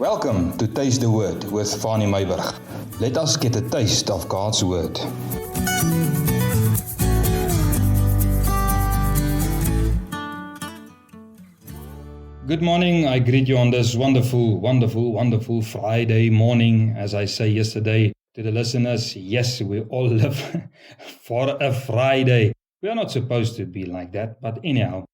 Welcome to Taste the Word with Fanie Myburgh. Let us get a taste of God's Word. Good morning. I greet you on this wonderful Friday morning. As I say yesterday to the listeners, yes, we all live for a Friday. We are not supposed to be like that, but anyhow,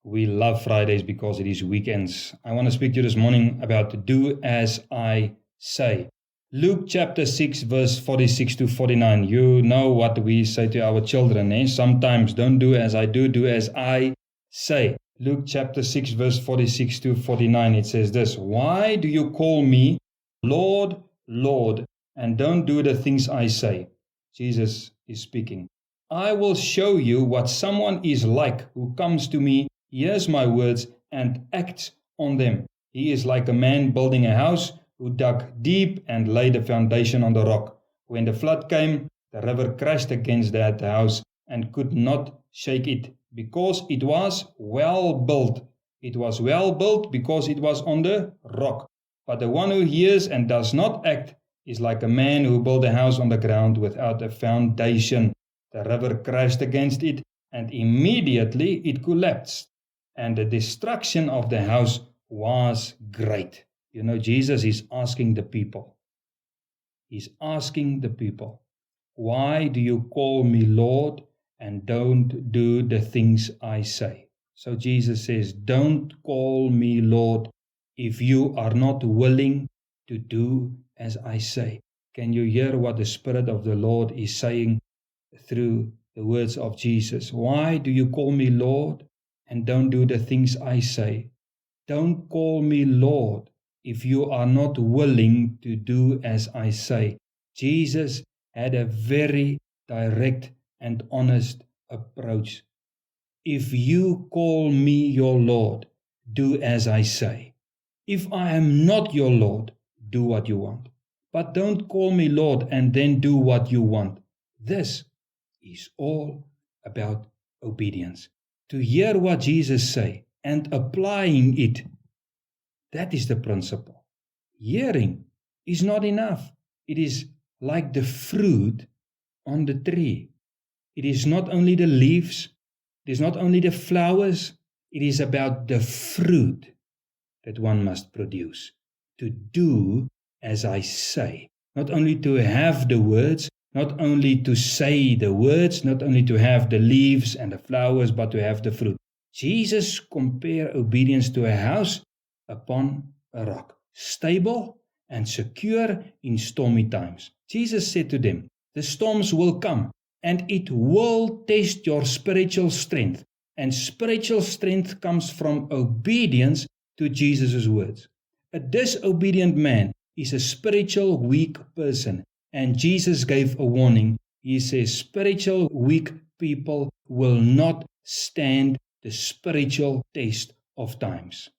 we love Fridays because it is weekends. I want to speak to you this morning about do as I say. Luke chapter 6 verse 46 to 49. You know what we say to our children. Sometimes don't do as I do, do as I say. Luke chapter 6 verse 46 to 49. It says this: Why do you call me Lord, Lord, and don't do the things I say? Jesus is speaking. I will show you what someone is like who comes to me, hears my words, and acts on them. He is like a man building a house who dug deep and laid a foundation on the rock. When the flood came, the river crashed against that house and could not shake it because it was well built. It was well built because it was on the rock. But the one who hears and does not act is like a man who built a house on the ground without a foundation. The river crashed against it, and immediately it collapsed. And the destruction of the house was great. You know, Jesus is asking the people. He's asking the people, why do you call me Lord and don't do the things I say? So Jesus says, don't call me Lord if you are not willing to do as I say. Can you hear what the Spirit of the Lord is saying through the words of Jesus? Why do you call me Lord and don't do the things I say? Don't call me Lord if you are not willing to do as I say. Jesus had a very direct and honest approach. If you call me your Lord, do as I say. If I am not your Lord, do what you want. But don't call me Lord and then do what you want. This is all about obedience. To hear what Jesus say and applying it, that is the principle. Hearing is not enough. It is like the fruit on the tree. It is not only the leaves, it is not only the flowers, it is about the fruit that one must produce. To do as I say. Not only to have the words, not only to say the words, not only to have the leaves and the flowers, but to have the fruit. Jesus compared obedience to a house upon a rock, stable and secure in stormy times. Jesus said to them, the storms will come and it will test your spiritual strength. And spiritual strength comes from obedience to Jesus' words. A disobedient man is a spiritual weak person. And Jesus gave a warning. He says, spiritual weak people will not stand the spiritual test of times.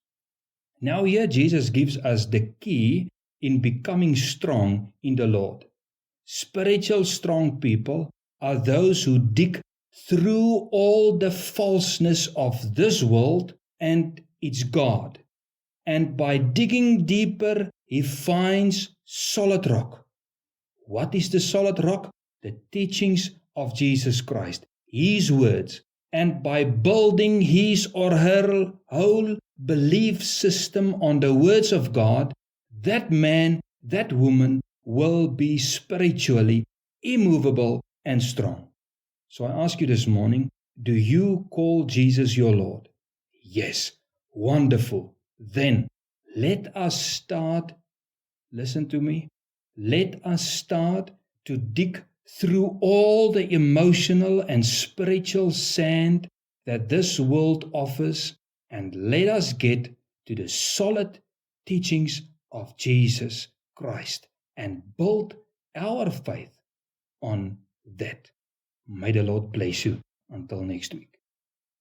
Now here Jesus gives us the key in becoming strong in the Lord. Spiritual strong people are those who dig through all the falseness of this world and its God. And by digging deeper, he finds solid rock. What is the solid rock? The teachings of Jesus Christ, His words. And by building his or her whole belief system on the words of God, that man, that woman will be spiritually immovable and strong. So I ask you this morning, do you call Jesus your Lord? Yes, wonderful. Then let us start, listen to me, let us start to dig through all the emotional and spiritual sand that this world offers, and let us get to the solid teachings of Jesus Christ and build our faith on that. May the Lord bless you. Until next week.